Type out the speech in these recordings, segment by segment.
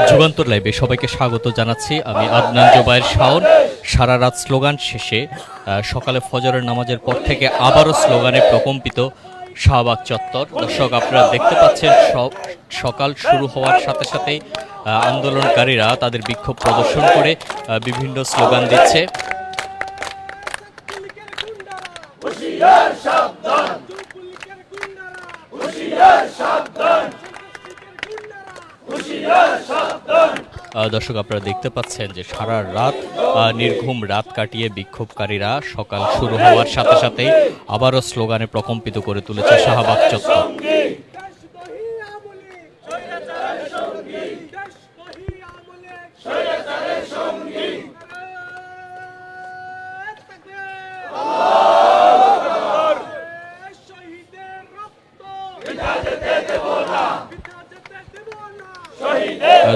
যুগান্তর লাইভে সবাইকে স্বাগত জানাচ্ছি। আমি আদনান জোবায়ের শাওন। সারা রাত স্লোগান শেষে সকালে ফজরের নামাজের পর থেকে আবারও স্লোগানে প্রকম্পিত শাহবাগ চত্বর। দর্শক, আপনারা দেখতে পাচ্ছেন সকাল শুরু হওয়ার সাথে সাথেই আন্দোলনকারীরা তাদের বিক্ষোভ প্রদর্শন করে বিভিন্ন স্লোগান দিচ্ছে। দর্শক, আপনারা দেখতে পাচ্ছেন যে সারা রাত নির্ঘুম রাত কাটিয়ে বিক্ষোভকারীরা সকাল শুরু হওয়ার সাথে সাথেই আবারও স্লোগানে প্রকম্পিত করে তুলেছে শাহবাগ চত্বর।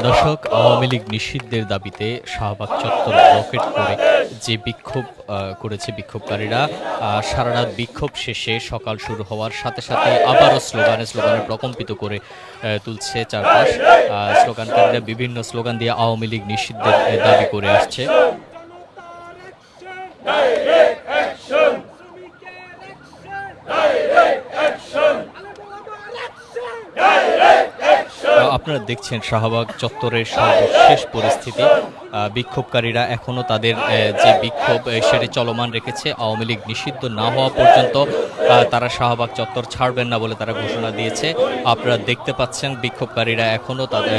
দর্শক, আওয়ামী লীগ নিষিদ্ধের দাবিতে শাহবাগ চত্বর ব্লকেট করে যে বিক্ষোভ করেছে বিক্ষোভকারীরা, সারা রাত বিক্ষোভ শেষে সকাল শুরু হওয়ার সাথে সাথে আবারও স্লোগানে প্রকম্পিত করে তুলছে চারপাশ। স্লোগানকারীরা বিভিন্ন স্লোগান দিয়ে আওয়ামী লীগ নিষিদ্ধের দাবি করে আসছে। আপনারা দেখছেন শাহবাগ চত্বরের সর্বশেষ পরিস্থিতি। বিক্ষোভকারীরা এখনো তাদের যে বিক্ষোভ সেটি চলমান রেখেছে। আওয়ামী লীগ নিষিদ্ধ না হওয়া পর্যন্ত তারা শাহবাগ চত্বর ছাড়বেন না বলে তারা ঘোষণা দিয়েছে। আপনারা দেখতে পাচ্ছেন বিক্ষোভকারীরা এখনো তাদের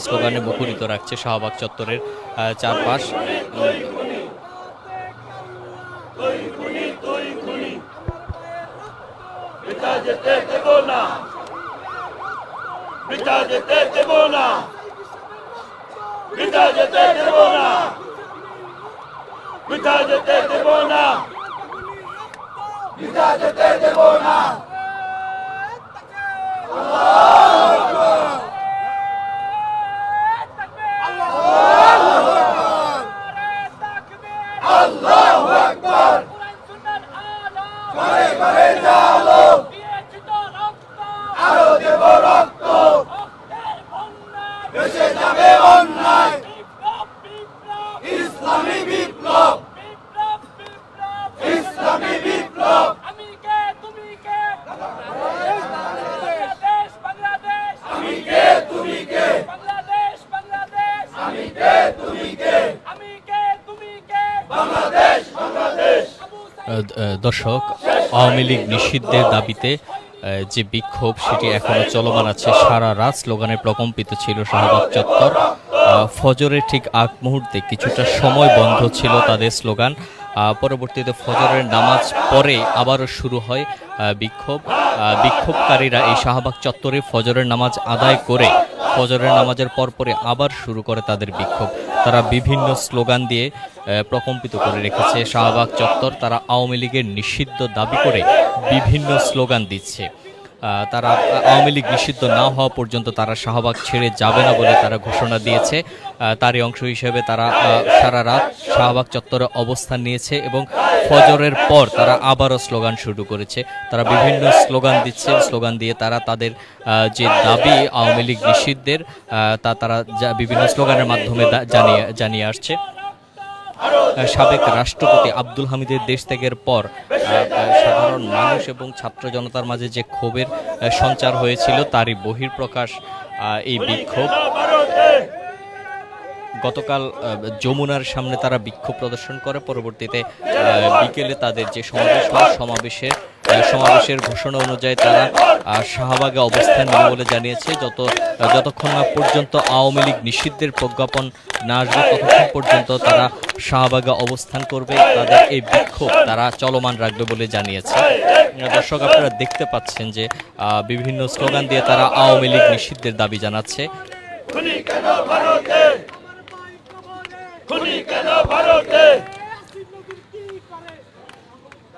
স্লোগানে মুখরিত রাখছে শাহবাগ চত্বরের চারপাশ। বিটা যেতে দেব না, বিটা যেতে দেব না, বিটা যেতে দেব না, বিটা যেতে দেব না। আল্লাহু আকবার, ঘরে ঘরে জালো, আরো দেব রক্ত, দেশে যাবে অন্যায়, ইসলামী বিপ্লব, ইসলামী বিপ্লব। আমি কে তুমি কে, বাংলাদেশ বাংলাদেশ, আমি কে তুমি কে, বাংলাদেশ বাংলাদেশ, আমি কে তুমি কে, আমি কে তুমি কে, বাংলাদেশ বাংলাদেশ। দর্শক, আওয়ামী লীগ নিষিদ্ধের দাবিতে যে বিক্ষোভ সেটি এখনো চলমান আছে। সারা রাত স্লোগানে প্রকম্পিত ছিল শাহবাগ চত্বর। ফজরের ঠিক আগ মুহূর্তে কিছুটা সময় বন্ধ ছিল তাদের স্লোগান। পরবর্তীতে ফজরের নামাজ পরে আবারও শুরু হয় বিক্ষোভকারীরা এই শাহবাগ চত্বরে ফজরের নামাজ আদায় করে ফজরের নামাজের পরপরে আবার শুরু করে তাদের বিক্ষোভ। তারা বিভিন্ন স্লোগান দিয়ে প্রকম্পিত করে রেখেছে শাহবাগ চত্বর। তারা আওয়ামী লীগের নিষিদ্ধ দাবি করে বিভিন্ন স্লোগান দিচ্ছে। তারা আওয়ামী লীগ নিষিদ্ধ না হওয়া পর্যন্ত তারা শাহবাগ ছেড়ে যাবে না বলে তারা ঘোষণা দিয়েছে। তারই অংশ হিসেবে তারা সারা রাত শাহবাগ চত্বরে অবস্থান নিয়েছে এবং ফজরের পর তারা আবারও স্লোগান শুরু করেছে। তারা বিভিন্ন স্লোগান দিচ্ছে। স্লোগান দিয়ে তারা তাদের যে দাবি আওয়ামী লীগ নিষিদ্ধের তা তারা বিভিন্ন স্লোগানের মাধ্যমে জানিয়ে আসছে। সাবেক রাষ্ট্রপতি আব্দুল হামিদের দেশ ত্যাগের পর সাধারণ মানুষ এবং ছাত্র জনতার মাঝে যে ক্ষোভের সঞ্চার হয়েছিল তারই বহিঃপ্রকাশ এই বিক্ষোভ। গতকাল যমুনার সামনে তারা বিক্ষোভ প্রদর্শন করে। পরবর্তীতে বিকেলে তাদের যে সমাবেশের ঘোষণা অনুযায়ী তারা শাহবাগে অবস্থান নেবে বলে জানিয়েছে। যতক্ষণ না পর্যন্ত আওয়ামী লীগ নিষিদ্ধের প্রজ্ঞাপন না আসবে ততক্ষণ পর্যন্ত তারা শাহবাগে অবস্থান করবে। তাদের এই বিক্ষোভ তারা চলমান রাখবে বলে জানিয়েছে। দর্শক, আপনারা দেখতে পাচ্ছেন যে বিভিন্ন স্লোগান দিয়ে তারা আওয়ামী লীগ নিষিদ্ধের দাবি জানাচ্ছে।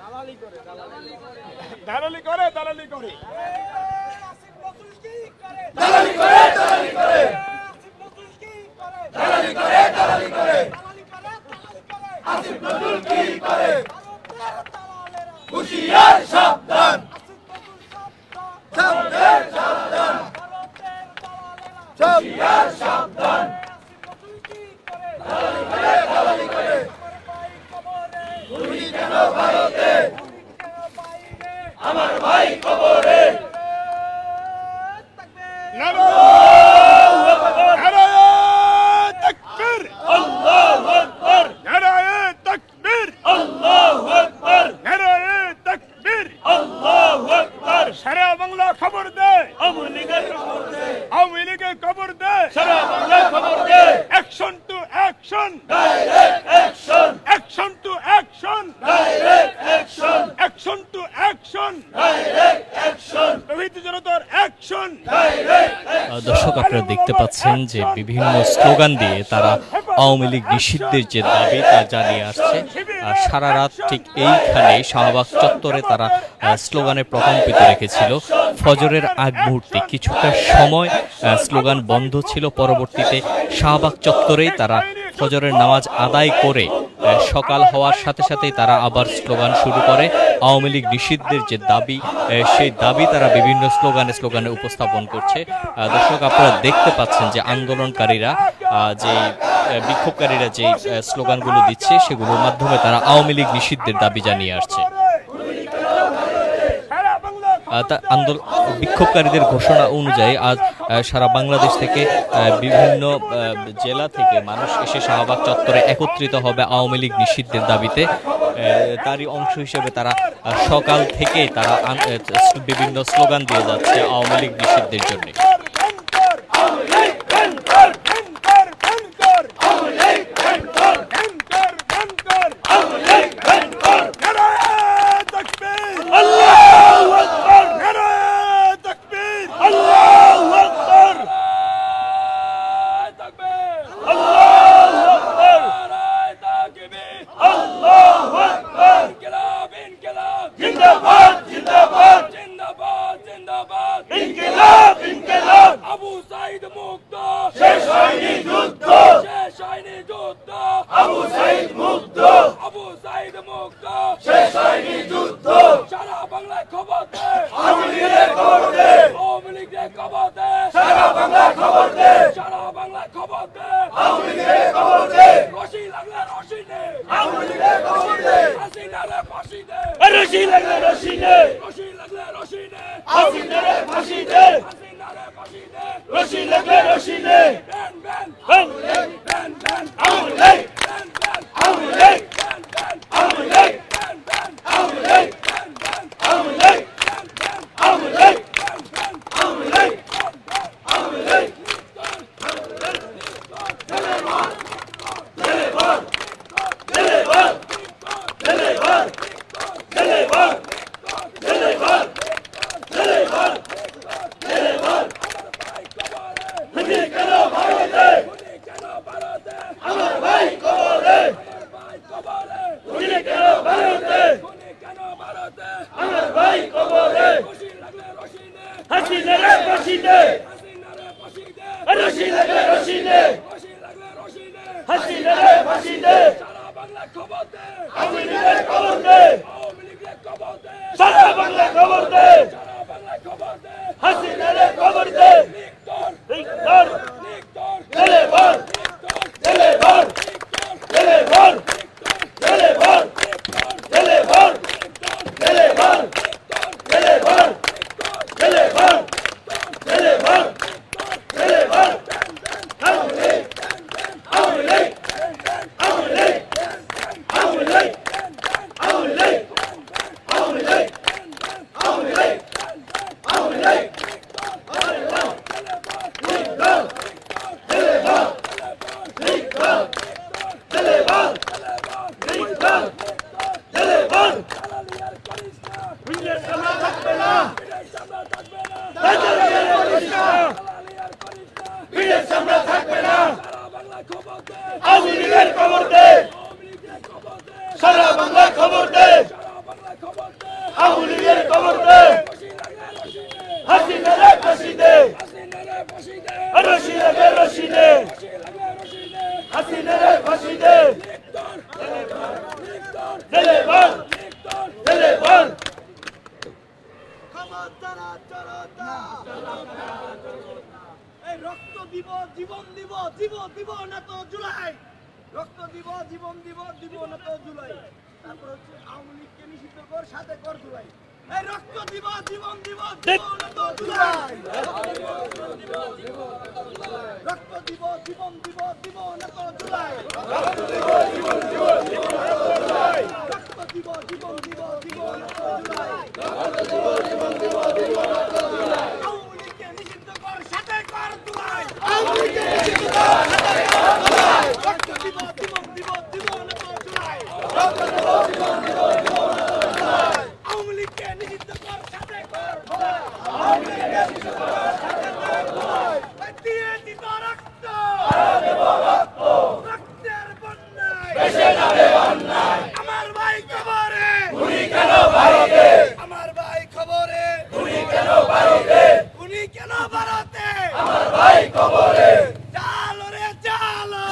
দালালি করে, দালালি করে, দালালি করে, দালালি করে, দালালি করে, দালালি করে, আসিফ নজরুল কি করে, হুঁশিয়ার সাবধান, সাবধান, সাবধান, হুঁশিয়ার সাবধান। ভাই কবরে সারা বাংলা খবর দে, আওয়ামী লীগের খবর দে, সারা বাংলা খবর দে। Action to action, direct action, action to action, direct action, action to action, direct action, Tauhid জনতার অ্যাকশন, ডাইরেক্ট অ্যাকশন। দর্শক আপনারা দেখতে পাচ্ছেন যে বিভিন্ন স্লোগান দিয়ে তারা আওয়ামী লীগ নিষিদ্ধের যে দাবি তা জানিয়ে আসছে। আর সারা রাত ঠিক এইখানে শাহবাগ চত্বরে তারা স্লোগানে প্রকম্পিত রেখেছিল। ফজরের আগ মুহূর্তে কিছুটা সময় স্লোগান বন্ধ ছিল, পরবর্তীতে শাহবাগ চত্বরেই তারা ফজরের নামাজ আদায় করে সকাল হওয়ার সাথে সাথেই তারা আবার স্লোগান শুরু করে। আওয়ামী লীগ নিষিদ্ধের যে দাবি, সেই দাবি তারা বিভিন্ন স্লোগানে উপস্থাপন করছে। দর্শক আপনারা দেখতে পাচ্ছেন যে আন্দোলনকারীরা যে বিক্ষোভকারীরা যে স্লোগানগুলো দিচ্ছে সেগুলোর মাধ্যমে তারা আওয়ামী লীগ নিষিদ্ধের দাবি জানিয়ে আসছে। বিক্ষোভকারীদের ঘোষণা অনুযায়ী আজ সারা বাংলাদেশ থেকে বিভিন্ন জেলা থেকে মানুষ এসে শাহবাগ চত্বরে একত্রিত হবে আওয়ামী লীগ নিষিদ্ধের দাবিতে। তারই অংশ হিসেবে তারা সকাল থেকে তারা বিভিন্ন স্লোগান দিয়ে যাচ্ছে আওয়ামী লীগ নিষিদ্ধের জন্য। এই রক্ত দিব জীবন দিব জীবন তো জুলাই রক্ত দিব জীবন দিব জীবন তো জুলাই রক্ত দিব জীবন দিব জীবন তো জুলাই রক্ত দিব জীবন দিব জীবন তো জুলাই রক্ত দিব জীবন দিব জীবন তো জুলাই আওয়ামী লীগকে নিষিদ্ধ কর সাথে কর জুলাই আওয়ামী লীগকে নিষিদ্ধ কর সাথে কর জুলাই রক্ত দিব জীবন দিব জীবন তো জুলাই রক্ত দিব জীবন দিব জীবন তো জুলাই আওয়ামী লীগকে নিষিদ্ধ কর সাথে কর জুলাই আওয়ামী লীগকে নিষিদ্ধ কর সাথে কর জুলাই দিয়ে দিত রক্ত দেব রক্ত রক্তের বন্যায় ভেসে যাবে অন্যায় আমার ভাই খবরে উনি কেন ভারতে আমার ভাই খবরে উনি কেন ভারতে উনি কেন ভারতে আমার ভাই খবরে চালো রে চালো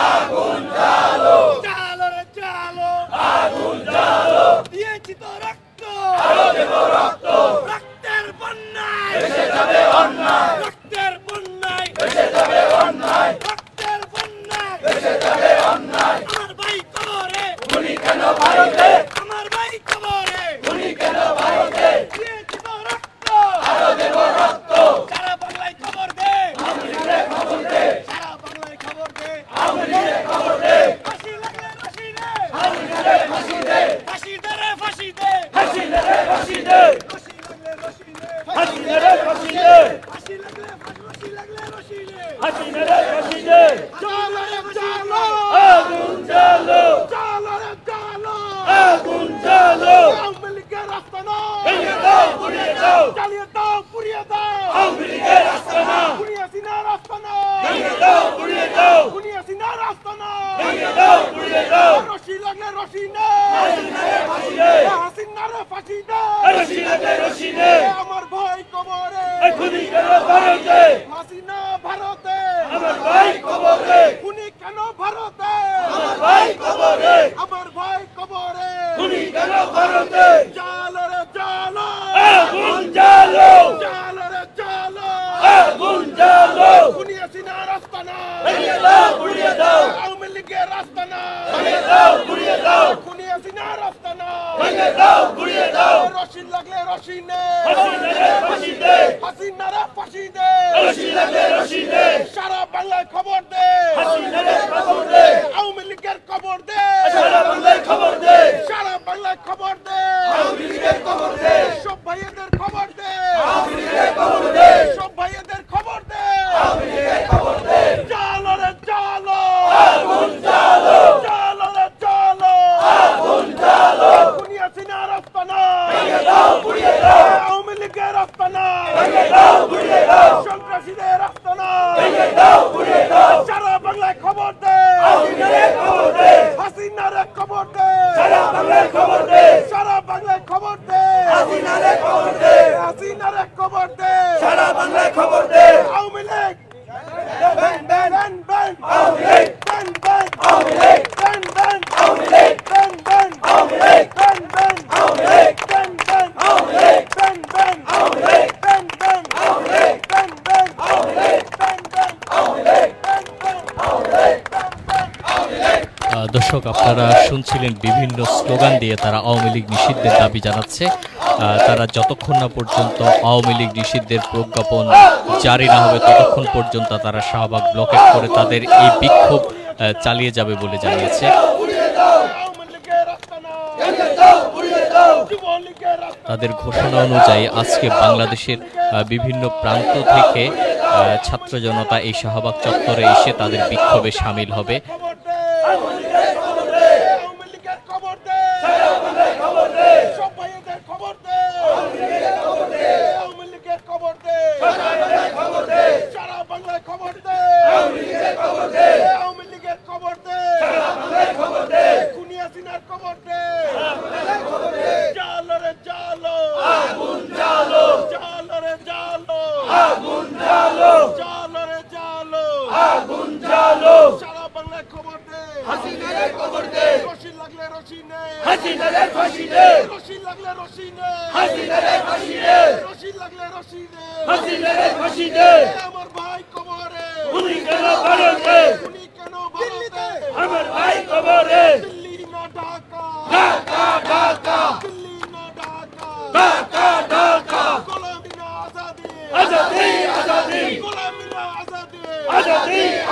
আগুন জ্বালো চালো রে চালো আগুন জ্বালো দিয়েছি তো রক্ত আরো দেব রক্ত রক্তের বন্যায় ভেসে যাবে অন্যায় রক্তের বন্যায় ভেসে যাবে অন্যায় রক্তের বন্যায় ভেসে যাবে অন্যায় আমার ভাই খবরে উনি কেন ভারতে আমার ভাই খবরে উনি কেন ভারতে দিয়েছি তো রক্ত আরো দেব রক্ত সারা বাংলায় খবর দে আওয়ামী লীগের খবর দে সারা বাংলায় খবর দে আওয়ামী লীগের খবর দে ফাঁসি লাগলে ফাঁসি দে আওয়ামী লীগের ফাঁসি দে ফাঁসি দে রে ফাঁসি দে ফাঁসি দে রে ফাঁসি দে ফাঁসি লাগলে ফাঁসি দে ফাঁসি দে রে ফাঁসি দে ফাঁসি লাগলে ফাঁসি লাগলে ফাঁসি দে ফাঁসি দে রে ফাঁসি দে চলো রে চলো আগুন জ্বালো চলো রে চলো আগুন জ্বালো আওয়ামী লীগের আস্তানা ভেঙে দাও পুড়িয়ে দাও জ্বালিয়ে দাও পুড়িয়ে দাও আওয়ামী লীগের আস্তানা পুড়িয়ে সিনার আস্তানা ভেঙে দাও পুড়িয়ে দাও পুড়িয়ে সিনার আস্তানা ভেঙে দাও পুড়িয়ে দাও রশি লাগলে রশি নে হাসিনা রে ফাঁসি দে রশি লাগলে রশি নে আমার ভাই কবরে খুনি কেন ভারতে হাসিনা ভারতে আমার ভাই কবরে খুনি কেন ভারতে আমার ভাই কবরে আমার ভাই কবরে খুনি কেন ভারতে জালো রে জালো আগুন জালো জালো রে জালো আগুন জালো খুনি হাসিনার আস্তানা ভেঙে দাও পুড়িয়ে দাও আওয়ামী লীগের আস্তানা ভেঙে দাও পুড়িয়ে দাও খুনি হাসিনার আস্তানা ভেঙে দাও পুড়িয়ে দাও রশি লাগলে রশি নে হাসিনা রে ফাঁসি দে হাসিনা রে ফাঁসি দে রশি লাগলে রশি দে সারা বাংলায় খবর দে হাসিনা রে খবর দে আওয়ামী লীগের খবর দে সারা বাংলায় খবর দে সারা বাংলায় খবর দে আওয়ামী লীগের খবর দে সব ভাইদের খবর দে আওয়ামী লীগের খবর দে সব ভাইদের খবর দে আওয়ামী লীগের খবর দে চালো রে চালো আগুন জ্বালো চালো রে চালো আগুন জ্বালো খুনি হাসিনার আস্তানা ভেঙে দাও পুড়িয়ে দাও আওয়ামী লীগের আস্তানা ভেঙে দাও পুড়িয়ে দাও সন্ত্রাসীদের আস্তানা ভেঙে দাও পুড়িয়ে দাও সারা বাংলায় খবর দে আওয়ামী লীগের খবর দে হাসিনার খবর দে সারা বাংলায় খবর দে সারা বাংলায় খবর দে হাসিনার খবর দে হাসিনার খবর দে সারা বাংলায় খবর দে Awami League ban ban ban Awami League ban ban Awami League ban ban Awami League ban ban Awami League ban ban Awami League ban ban Awami League ban ban Awami League ban ban Awami League ban ban Awami League ban ban Awami League ban ban Awami League ban ban Awami League. দর্শক, আপনারা শুনছিলেন বিভিন্ন স্লোগান দিয়ে তারা আওয়ামী লীগ নিষিদ্ধের দাবি জানাচ্ছে। তারা যতক্ষণ না পর্যন্ত আওয়ামী লীগ নিষিদ্ধের প্রজ্ঞাপন জারি না হবে ততক্ষণ পর্যন্ত তারা শাহবাগ ব্লকেট করে তাদের এই বিক্ষোভ চালিয়ে যাবে বলে জানিয়েছে। তাদের ঘোষণা অনুযায়ী আজকে বাংলাদেশের বিভিন্ন প্রান্ত থেকে ছাত্র জনতা এই শাহবাগ চত্বরে এসে তাদের বিক্ষোভে সামিল হবে। আমার ভাই কবরে উনি কেন ভারতে উনি কেন ভারতে আমার ভাই কবরে দিল্লি না ঢাকা ঢাকা ঢাকা দিল্লি না ঢাকা ঢাকা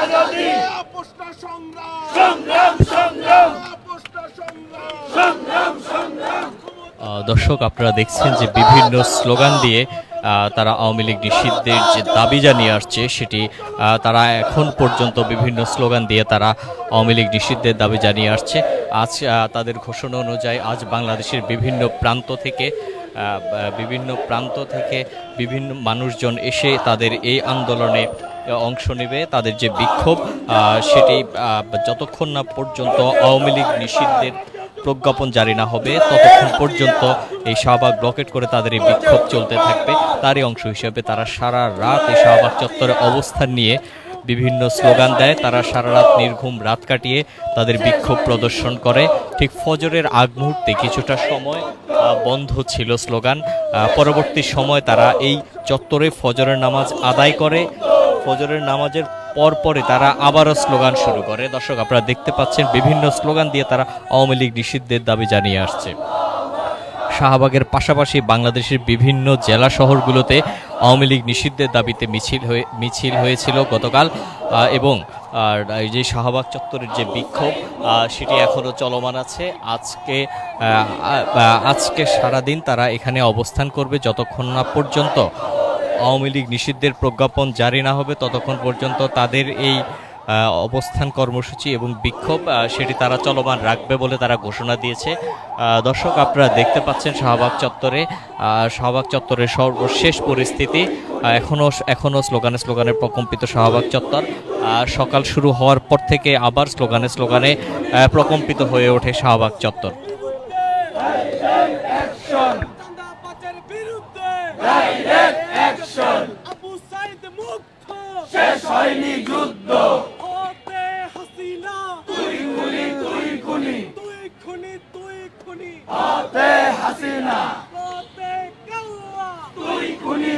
আজাদি আপোষটা সংগ্রাম সংগ্রাম সংগ্রাম আপোষটা সংগ্রাম সংগ্রাম সংগ্রাম দর্শক আপনারা দেখছেন যে বিভিন্ন স্লোগান দিয়ে তারা আওয়ামী লীগ নিষিদ্ধের যে দাবি জানিয়ে আসছে সেটি তারা এখন পর্যন্ত বিভিন্ন স্লোগান দিয়ে তারা আওয়ামী লীগ নিষিদ্ধের দাবি জানিয়ে আসছে। আজ তাদের ঘোষণা অনুযায়ী আজ বাংলাদেশের বিভিন্ন প্রান্ত থেকে বিভিন্ন মানুষজন এসে তাদের এই আন্দোলনে অংশ নেবে। তাদের যে বিক্ষোভ সেটি যতক্ষণ না পর্যন্ত আওয়ামী লীগ নিষিদ্ধের প্রজ্ঞাপন জারি না হবে ততক্ষণ পর্যন্ত এই শাহবাগ ব্লকেট করে তাদের এই বিক্ষোভ চলতে থাকবে। তারই অংশ হিসেবে তারা সারা রাত এই শাহবাগ চত্বরে অবস্থান নিয়ে বিভিন্ন স্লোগান দেয়। তারা সারা রাত নির্ঘুম রাত কাটিয়ে তাদের বিক্ষোভ প্রদর্শন করে। ঠিক ফজরের আগ মুহূর্তে কিছুটা সময় বন্ধ ছিল স্লোগান, পরবর্তী সময় তারা এই চত্বরে ফজরের নামাজ আদায় করে। ফজরের নামাজের পরে তারা আবারও স্লোগান শুরু করে। দর্শক আপনারা দেখতে পাচ্ছেন বিভিন্ন স্লোগান দিয়ে তারা আওয়ামী লীগ নিষিদ্ধের দাবি জানিয়ে আসছে। শাহবাগের পাশাপাশি বাংলাদেশের বিভিন্ন জেলা শহরগুলোতে আওয়ামী লীগ নিষিদ্ধের দাবিতে মিছিল হয়েছিল গতকাল, এবং এই যে শাহবাগ চত্বরের যে বিক্ষোভ সেটি এখনও চলমান আছে। আজকে সারাদিন তারা এখানে অবস্থান করবে যতক্ষণ না পর্যন্ত আওয়ামী লীগ নিষিদ্ধের প্রজ্ঞাপন জারি না হবে ততক্ষণ পর্যন্ত তাদের এই অবস্থান কর্মসূচি এবং বিক্ষোভ সেটি তারা চলমান রাখবে বলে তারা ঘোষণা দিয়েছে। দর্শক আপনারা দেখতে পাচ্ছেন শাহবাগ চত্বরের সর্বশেষ পরিস্থিতি। এখনো স্লোগানে প্রকম্পিত শাহবাগ চত্বর। সকাল শুরু হওয়ার পর থেকে আবার স্লোগানে প্রকম্পিত হয়ে ওঠে শাহবাগ চত্বর। শেষ হয়নি যুদ্ধ হাতে হাসিনা তুই খুনি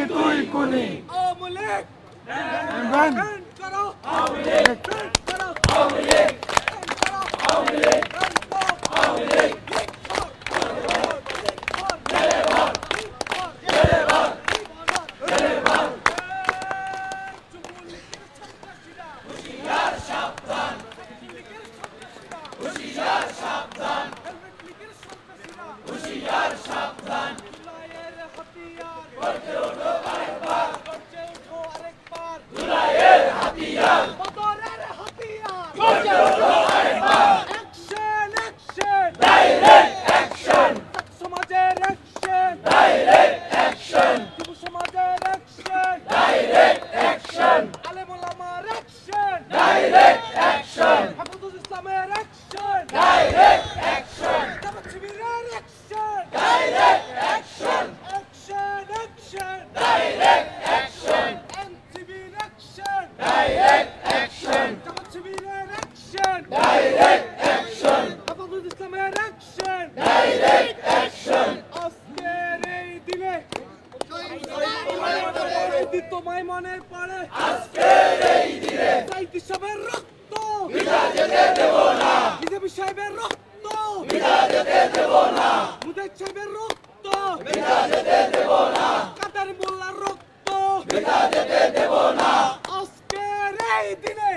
তোমায় মনে পড়ে আজকের এই দিনে সাইদি সাহেবের রক্ত বিনা যেতে দেব না বিজেপি সাহেবের রক্ত বিনা যেতে দেব না মুজাহিদ সাহেবের রক্ত বিনা যেতে দেব না কাদের মোল্লার রক্ত বিনা যেতে দেব না আজকের এই দিনে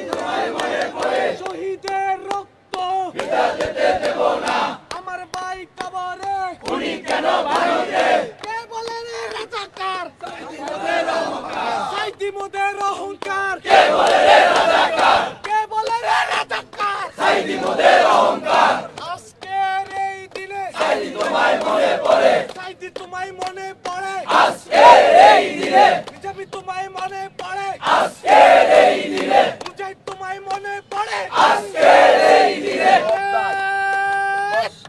তোমায় মনে পড়ে শহীদের রক্ত বিনা যেতে দেব না আমার ভাই কবরে উনি কেন ভারতে কে বলে রে রাজাকার সাইদি মোদের অহংকার কে বলে রে রাজাকার কে বলে রে রাজাকার সাইদি মোদের অহংকার আজকের এই দিনে সাইদি তোমায় মনে পড়ে সাইদি তোমায় মনে পড়ে আজকের এই দিনে বিজেপি তোমায় মনে পড়ে আজকের এই দিনে মুজাহিদ তোমায় মনে পড়ে আজকের এই দিনে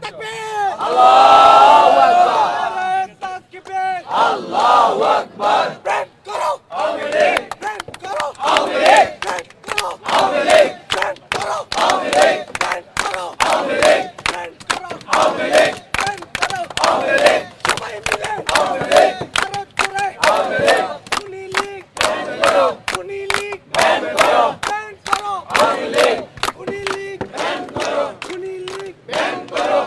তাকবীর আল্লাহু আকবার তাকবীর আল্লাহু আকবার প্রেম করো আওয়ামী লীগ প্রেম করো আওয়ামী লীগ প্রেম করো আওয়ামী লীগ প্রেম করো আওয়ামী লীগ প্রেম করো আওয়ামী লীগ প্রেম করো আওয়ামী লীগ প্রেম করো আওয়ামী লীগ সবাই মিলে আওয়ামী লীগ ভারত জুড়ে আওয়ামী লীগ খুনি লীগ খুনি লীগ ব্যান করো প্রেম করো আওয়ামী লীগ খুনি লীগ ব্যান করো খুনি লীগ ব্যান করো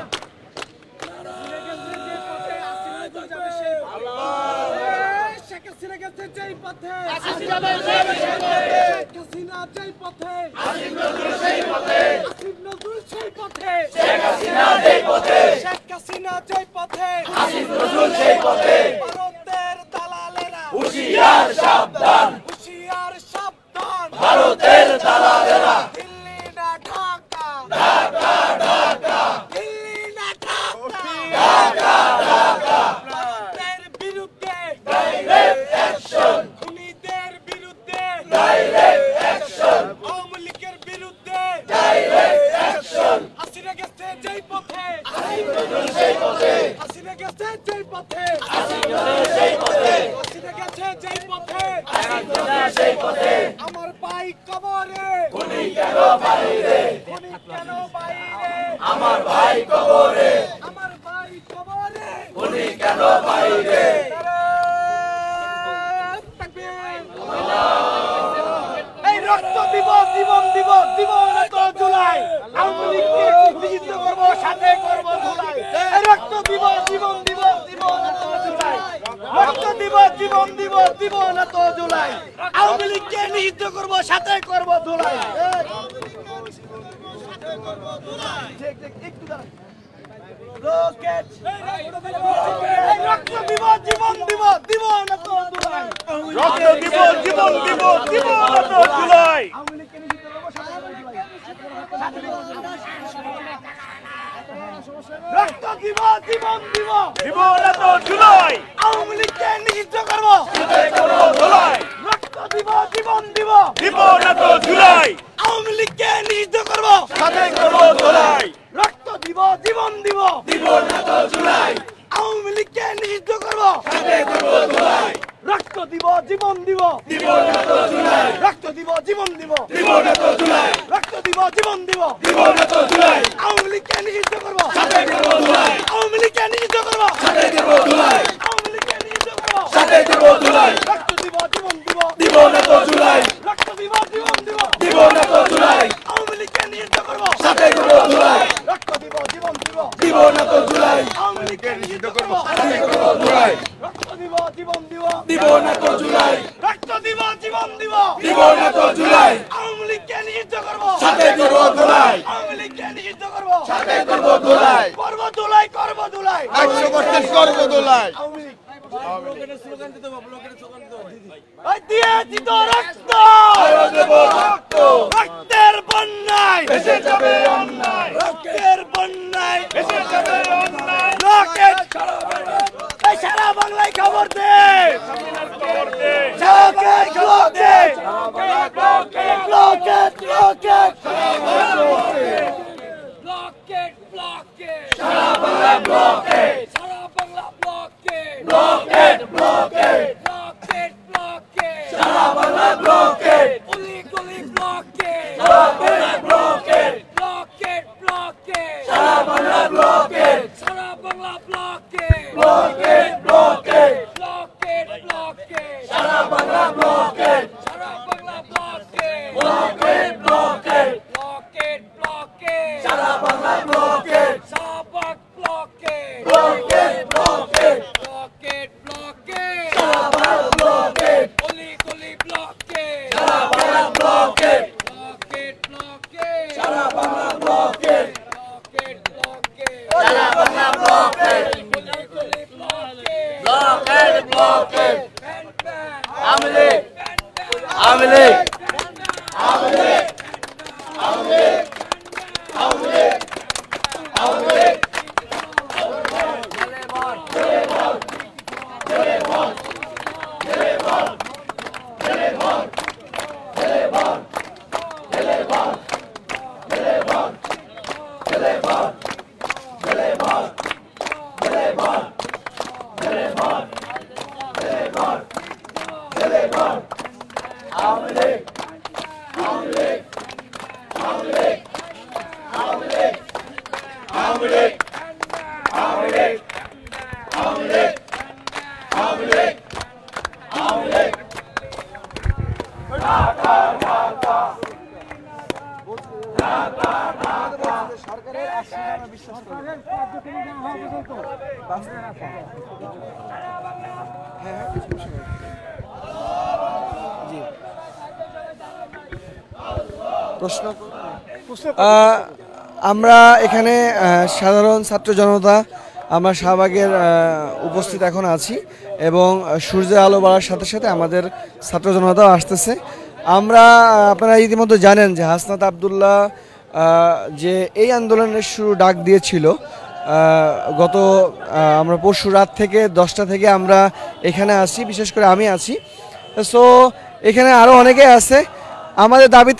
শেখ হাসিনা গেছে যেই পথে হাসিনা যাবে শেখ হাসিনা যেই পথে আসিফ নজরুল সেই পথে আসিফ নজরুল সেই পথে শেখ হাসিনা যেই পথে শেখ হাসিনা যেই পথে আসিফ নজরুল সেই পথে ভারতের দালালেরা হুঁশিয়ার সাবধান হুঁশিয়ার সাবধান ভারতের দালালেরা দিল্লি না ঢাকা দিল্লি না ঢাকা ভারতের বিরুদ্ধে ডাইরেক্ট অ্যাকশন খুনিদের বিরুদ্ধে ডাইরেক্ট অ্যাকশন আওয়ামী লীগের বিরুদ্ধে ডাইরেক্ট অ্যাকশন হাসিনা গেছে যেই পথে আসিফ নজরুল সেই পথে হাসিনা গেছে যেই পথে আসিফ নজরুল সেই পথে হাসিনা গেছে যেই পথে আসিফ নজরুল সেই পথে আমার ভাই কবরে খুনি কেন বাইরে খুনি কেন বাইরে আমার ভাই কবরে আমার ভাই কবরে খুনি কেন বাইরে এই রক্ত দিব জীবন দিব দিব না তো জুলাই আওয়ামী লীগকে নিষিদ্ধ করব সাথে করব জুলাই এই রক্ত দিব জীবন দিব দিব না তো জুলাই রক্ত দিব জীবন দিব দিব না তো জুলাই আওয়ামী লীগকে নিষিদ্ধ করব সাথে করব জুলাই ঠিক ঠিক একটু দাঁড়ান রকেট এই রক্ত দিব জীবন দিব দিব না তো জুলাই রক্ত দিব জীবন দিব দিব না তো জুলাই আওয়ামী লীগকে নিষিদ্ধ করব সাথে করব জুলাই রক্ত দিব জীবন দিব দিব না তো জুলাই আওয়ামী লীগকে নিষিদ্ধ করব সাথে করব জুলাই রক্ত দিব জীবন দিব দিব না তো জুলাই আওয়ামী লীগকে নিষিদ্ধ করব সাথে করব জুলাই রক্ত দিব জীবন দিব দিব না তো জুলাই আওয়ামী লীগকে নিষিদ্ধ করব সাথে করব জুলাই রক্ত দিব জীবন দিব দিব না তো জুলাই রক্ত দিব জীবন দিব দিব না তো জুলাই রক্ত দিব জীবন দিব দিব না তো জুলাই আওয়ামী লীগকে নিষিদ্ধ করব সাথে করব জুলাই আওয়ামী লীগকে নিষিদ্ধ করব সাথে করব জুলাই আওয়ামী লীগকে নিষিদ্ধ করব সাথে করব জুলাই রক্ত দিব জীবন দিব দিব না তো জুলাই রক্ত দিব জীবন দিব দিব না তো জুলাই আওয়ামী লীগকে নিষিদ্ধ করব সাথে করব জুলাই রক্ত দিব জীবন দিব দিব না তো জুলাই আওয়ামী লীগকে নিষিদ্ধ করব সাথে করব জুলাই রক্ত দিব জীবন দিব দিব না তো জুলাই রক্ত দিব জীবন দিব দিব না তো জুলাই আওয়ামী লীগকে নিষিদ্ধ করব সাথে করব জুলাই আওয়ামী লীগকে নিষিদ্ধ করব সাথে করব জুলাই করব দুলাই করব দুলাই 132 করব দোলাই আওয়ামী লীগ ওই দিয়েছি তো রক্ত আরো দেব রক্ত রক্তের বন্যায় এসে যাবে অন্যায় রক্তের বন্যায় এসে যাবে অন্যায় রকেট এই সারা বাংলায় খবর দে খবর দে rocket rocket rocket rocket Blockade, blockade, সারা Bangla blockade Sara Bangla blockade, blockade blockade blockade, blockade, সারা Bangla blockade Uli Guli blockade, blockade blockade blockade, blockade, সারা Bangla blockade Sara Bangla blockade, blockade blockade blockade, blockade, সারা Bangla blockade Sara Bangla blockade, blockade blockade blockade, blockade, সারা Bangla blockade Sabak blockade, blockade blockade blockade, blockade, সারা Bangla blockade Uli Guli blockade, সারা Bangla blockade blockade, blockade, সারা Bangla blockade blockade, blockade, সারা Bangla blockade Uli Guli blockade, blockade blockade ban, ban, Awami League ban, ban, Awami League ban, ban, সরকারের আশীর্বাদ আমরা বিশ্বাস করি জি প্রশ্ন আমরা এখানে সাধারণ ছাত্র জনতা আমরা শাহবাগের উপস্থিত এখন আছি এবং সূর্যের আলো বাড়ার সাথে সাথে আমাদের ছাত্র জনতাও আসতেছে। আমরা আপনারা ইতিমধ্যে জানেন যে হাসনাত আবদুল্লাহ যে এই আন্দোলনের শুরু ডাক দিয়েছিল গত আমরা পরশু রাত থেকে 10টা থেকে আমরা এখানে আছি, বিশেষ করে আমি আছি। সো এখানে আরও অনেকে আছে। আমাদের দাবি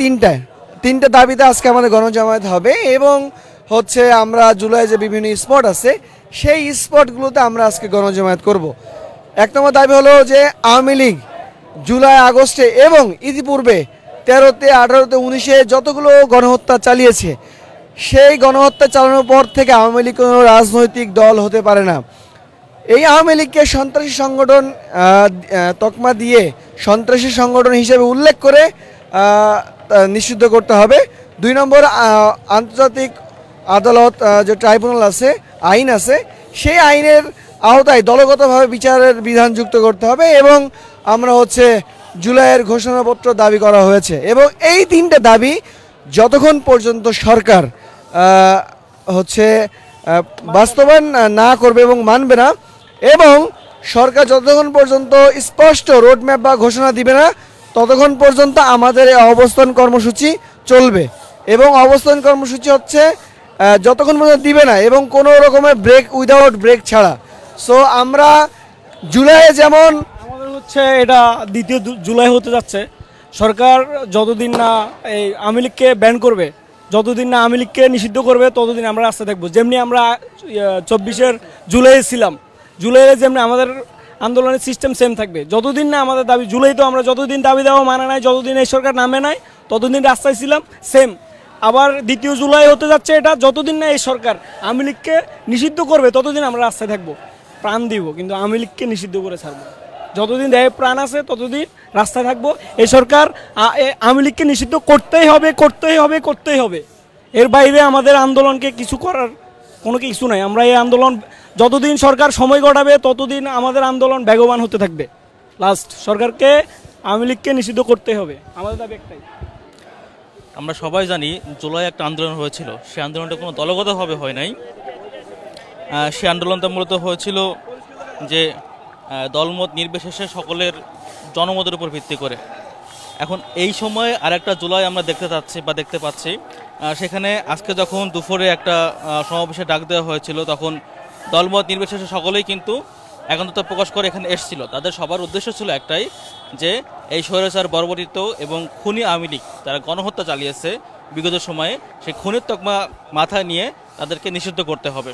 তিনটা দাবিতে আজকে আমাদের গণজামায়াত হবে এবং হচ্ছে আমরা জুলাই যে বিভিন্ন স্পট আছে সেই স্পটগুলোতে আমরা আজকে গণজামায়াত করব। 1 নম্বর দাবি হলো যে আওয়ামী লীগ জুলাই আগস্টে এবং ইতিপূর্বে 13তে 18তে 19-এ যতগুলো গণহত্যা চালিয়েছে সেই গণহত্যা চালানোর পর থেকে আওয়ামী লীগ কোনো রাজনৈতিক দল হতে পারে না। এই আওয়ামী লীগকে সন্ত্রাসী সংগঠন তকমা দিয়ে সন্ত্রাসী সংগঠন হিসেবে উল্লেখ করে নিষিদ্ধ করতে হবে। 2 নম্বর আন্তর্জাতিক আদালত যে ট্রাইব্যুনাল আছে, আইন আছে, সেই আইনের আওতায় দলগতভাবে বিচারের বিধান যুক্ত করতে হবে এবং আমরা হচ্ছে জুলাইয়ের ঘোষণাপত্র দাবি করা হয়েছে এবং এই 3টে দাবি যতক্ষণ পর্যন্ত সরকার হচ্ছে বাস্তবায়ন না করবে এবং মানবে না এবং সরকার যতক্ষণ পর্যন্ত স্পষ্ট রোডম্যাপ বা ঘোষণা দিবে না ততক্ষণ পর্যন্ত আমাদের অবস্থান কর্মসূচি চলবে এবং অবস্থান কর্মসূচি হচ্ছে যতক্ষণ পর্যন্ত দিবে না এবং কোনো রকমের ব্রেক উইদাউট ব্রেক ছাড়া। সো আমরা জুলাইয়ে যেমন আমাদের হচ্ছে এটা 2 জুলাই হতে যাচ্ছে, সরকার যতদিন না এই আওয়ামী লীগকে ব্যান করবে, যতদিন না আওয়ামী লীগকে নিষিদ্ধ করবে ততদিন আমরা রাস্তায় থাকবো। যেমনি আমরা 24 জুলাইয়ে ছিলাম, জুলাইয়ে যেমনি আমাদের আন্দোলনের সিস্টেম সেম থাকবে। যতদিন না আমাদের দাবি, জুলাই তো আমরা যতদিন দাবি দেওয়া মানে নাই, যতদিন এই সরকার নামে নাই ততদিন রাস্তায় ছিলাম সেম। আবার 2 জুলাই হতে যাচ্ছে এটা, যতদিন না এই সরকার আওয়ামী লীগকে নিষিদ্ধ করবে ততদিন আমরা রাস্তায় থাকবো, প্রাণ দিব, কিন্তু আওয়ামী লীগকে নিষিদ্ধ করে ছাড়বো। যতদিন দেহে প্রাণ আছে ততদিন রাস্তায় থাকবো। এই সরকার আওয়ামী লীগকে নিষিদ্ধ করতেই হবে, করতেই হবে, করতেই হবে। এর বাইরে আমাদের আন্দোলনকে কিছু করার কোনো কিছু নাই। আমরা এই আন্দোলন যতদিন সরকার সময় গড়াবে ততদিন আমাদের আন্দোলন বেগবান হতে থাকবে। লাস্ট সরকারকে আওয়ামী লীগকে নিষিদ্ধ করতে হবে, আমাদের দাবি একটাই। আমরা সবাই জানি জুলাই একটা আন্দোলন হয়েছিল, সেই আন্দোলনটা কোনো দলগতভাবে হয় নাই। সেই আন্দোলনটা মূলত হয়েছিল যে দলমত নির্বিশেষে সকলের জনমতের উপর ভিত্তি করে। এখন এই সময় আরেকটা জুলাই আমরা দেখতে পাচ্ছি। সেখানে আজকে যখন দুপুরে একটা সমাবেশে ডাক দেওয়া হয়েছিল তখন দলমত নির্বিশেষে সকলেই কিন্তু একান্ততা প্রকাশ করে এখানে এসেছিল। তাদের সবার উদ্দেশ্য ছিল একটাই, যে এই স্বৈরাচার বর্বরিত এবং খুনি আওয়ামী লীগ তারা গণহত্যা চালিয়েছে বিগত সময়ে, সেই খুনির তকমা মাথায় নিয়ে তাদেরকে নিষিদ্ধ করতে হবে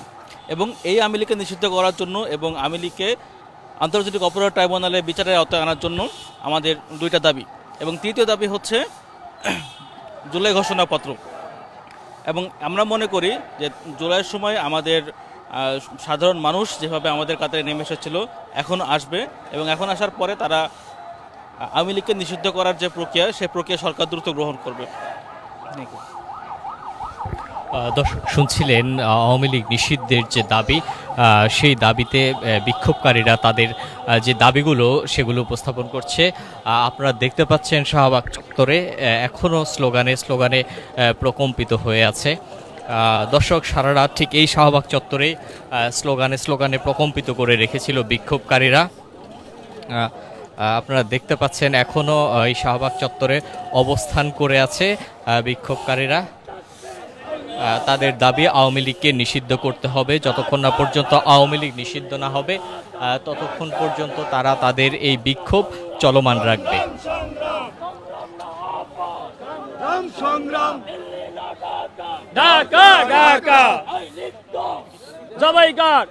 এবং এই আওয়ামী লীগকে নিষিদ্ধ করার জন্য এবং আওয়ামী লীগকে আন্তর্জাতিক অপরাধ ট্রাইব্যুনালে বিচারের আওতায় আনার জন্য আমাদের 2টা দাবি। এবং 3য় দাবি হচ্ছে জুলাই ঘোষণাপত্র। এবং আমরা মনে করি যে জুলাইয়ের সময় আমাদের সাধারণ মানুষ যেভাবে আমাদের কাতারে নেমে এসেছিল এখন আসবে এবং এখন আসার পরে তারা আওয়ামী লীগকে নিষিদ্ধ করার যে প্রক্রিয়া, সেই প্রক্রিয়া সরকার দ্রুত গ্রহণ করবে। দর্শক শুনছিলেন আওয়ামী লীগ নিষিদ্ধের যে দাবি, সেই দাবিতে বিক্ষোভকারীরা তাদের যে দাবিগুলো সেগুলো উপস্থাপন করছে। আপনারা দেখতে পাচ্ছেন শাহবাগ চত্বরে এখনও স্লোগানে প্রকম্পিত হয়ে আছে। দর্শক সারা রাত ঠিক এই শাহবাগ চত্বরে স্লোগানে প্রকম্পিত করে রেখেছিল বিক্ষোভকারীরা। আপনারা দেখতে পাচ্ছেন এখনও এই শাহবাগ চত্বরে অবস্থান করে আছে বিক্ষোভকারীরা। তাদের দাবি আওয়ামী লীগকে নিষিদ্ধ করতে হবে। যতক্ষণ না পর্যন্ত আওয়ামী লীগ নিষিদ্ধ না হবে ততক্ষণ পর্যন্ত তারা তাদের এই বিক্ষোভ চলমান রাখবে। ঢাকা ঢাকা জবাইকার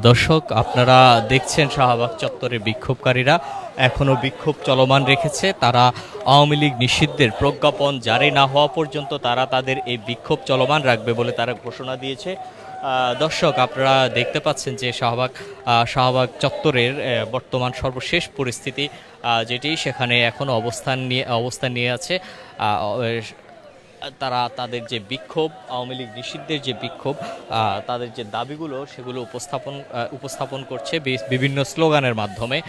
দর্শক আপনারা দেখছেন শাহবাগ চত্বরে বিক্ষোভকারীরা এখনও বিক্ষোভ চলমান রেখেছে। তারা আওয়ামী লীগ নিষিদ্ধের প্রজ্ঞাপন জারি না হওয়া পর্যন্ত তারা তাদের এই বিক্ষোভ চলমান রাখবে বলে তারা ঘোষণা দিয়েছে। দর্শক আপনারা দেখতে পাচ্ছেন যে শাহবাগ চত্বরের বর্তমান সর্বশেষ পরিস্থিতি যেটি সেখানে এখন অবস্থান নিয়ে আছে। তারা তাদের যে বিক্ষোভ, আওয়ামী লীগ নিষিদ্ধের যে বিক্ষোভ, তাদের যে দাবিগুলো সেগুলো উপস্থাপন করছে বিভিন্ন স্লোগানের মাধ্যমে।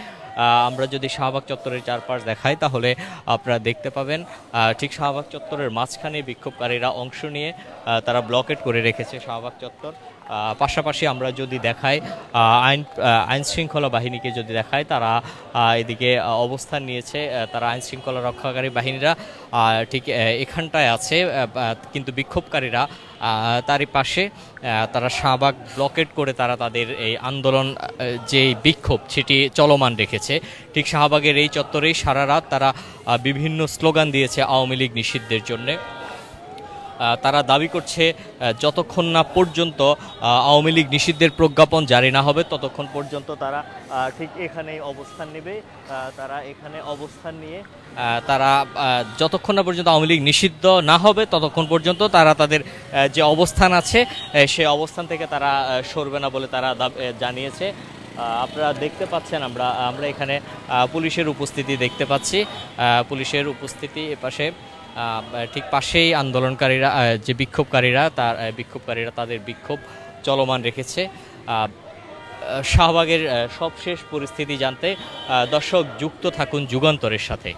আমরা যদি শাহবাগ চত্বরের চারপাশ দেখাই তাহলে আপনারা দেখতে পাবেন ঠিক শাহবাগ চত্বরের মাঝখানে বিক্ষোভকারীরা অংশ নিয়ে তারা ব্লকেট করে রেখেছে শাহবাগ চত্বর। পাশাপাশি আমরা যদি দেখাই আইন শৃঙ্খলা বাহিনীকে যদি দেখাই, তারা এদিকে অবস্থান নিয়েছে। তারা আইন শৃঙ্খলা রক্ষাকারী বাহিনীরা ঠিক এখানটায় আছে, কিন্তু বিক্ষোভকারীরা তারই পাশে তারা শাহবাগ ব্লকেট করে তারা তাদের এই আন্দোলন যে বিক্ষোভ সেটি চলমান রেখেছে। ঠিক শাহবাগের এই চত্বরেই সারা রাত তারা বিভিন্ন স্লোগান দিয়েছে আওয়ামী লীগ নিষিদ্ধের জন্যে। তারা দাবি করছে যতক্ষণ না পর্যন্ত আওয়ামী লীগ নিষিদ্ধের প্রজ্ঞাপন জারি না হবে ততক্ষণ পর্যন্ত তারা ঠিক এখানেই অবস্থান নেবে। তারা এখানে অবস্থান নিয়ে তারা যতক্ষণ না পর্যন্ত আওয়ামী লীগ নিষিদ্ধ না হবে ততক্ষণ পর্যন্ত তারা তাদের যে অবস্থান আছে সেই অবস্থান থেকে তারা সরবে না বলে তারা জানিয়েছে। আপনারা দেখতে পাচ্ছেন আমরা এখানে পুলিশের উপস্থিতি দেখতে পাচ্ছি। পুলিশের উপস্থিতি এপাশে ঠিক পাশেই আন্দোলনকারীরা যে বিক্ষোভকারীরা তাদের বিক্ষোভ চলমান রেখেছে। শাহবাগের সবশেষ পরিস্থিতি জানতে দর্শক যুক্ত থাকুন যুগান্তরের সাথে।